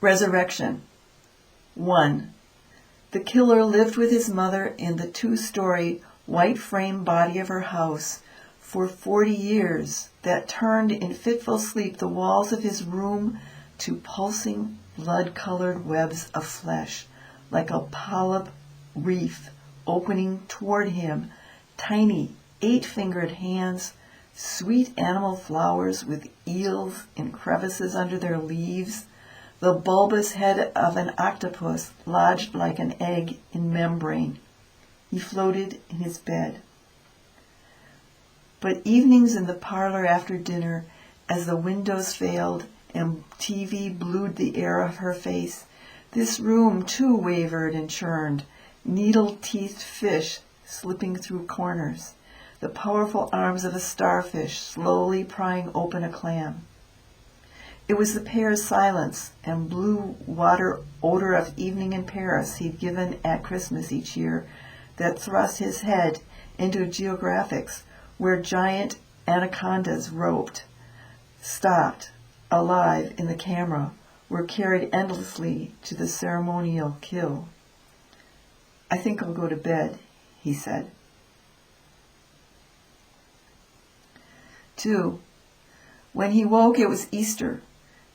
Resurrection. 1. The killer lived with his mother in the 2-story white frame body of her house for 40 years that turned in fitful sleep the walls of his room to pulsing blood-colored webs of flesh, like a polyp reef opening toward him, tiny 8-fingered hands, sweet animal flowers with eels in crevices under their leaves, the bulbous head of an octopus lodged like an egg in membrane. He floated in his bed. But evenings in the parlor after dinner, as the windows failed and TV blued the air of her face, this room too wavered and churned, needle-teethed fish slipping through corners, the powerful arms of a starfish slowly prying open a clam. It was the pair's silence and blue water odor of evening in Paris he'd given at Christmas each year that thrust his head into geographics where giant anacondas roped, stopped, alive in the camera, were carried endlessly to the ceremonial kill. "I think I'll go to bed," he said. 2. When he woke, it was Easter.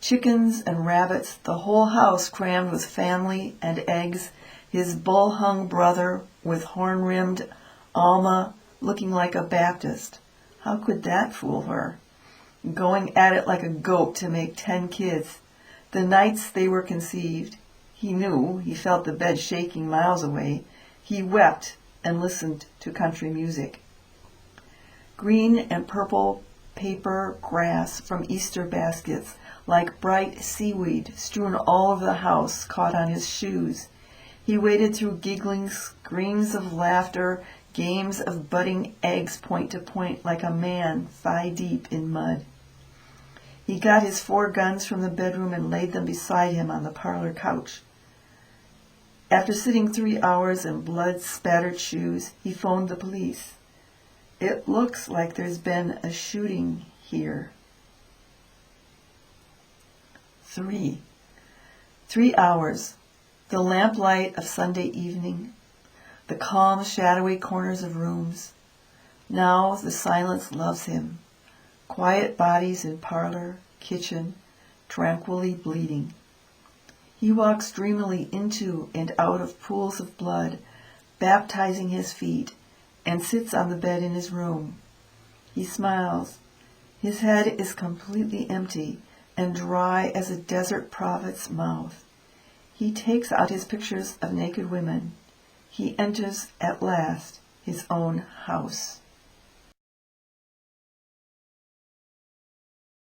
Chickens and rabbits, the whole house crammed with family and eggs, his bull-hung brother with horn-rimmed Alma looking like a Baptist. How could that fool her? Going at it like a goat to make 10 kids. The nights they were conceived, he knew, he felt the bed shaking miles away. He wept and listened to country music. Green and purple paper grass from Easter baskets, like bright seaweed strewn all over the house, caught on his shoes. He waded through giggling screams of laughter, games of butting eggs point to point like a man thigh-deep in mud. He got his 4 guns from the bedroom and laid them beside him on the parlor couch. After sitting 3 hours in blood-spattered shoes, he phoned the police. "It looks like there's been a shooting here." 3 hours. The lamplight of Sunday evening. The calm, shadowy corners of rooms. Now the silence loves him. Quiet bodies in parlor, kitchen, tranquilly bleeding. He walks dreamily into and out of pools of blood, baptizing his feet, and sits on the bed in his room. He smiles. His head is completely empty and dry as a desert prophet's mouth. He takes out his pictures of naked women. He enters at last his own house.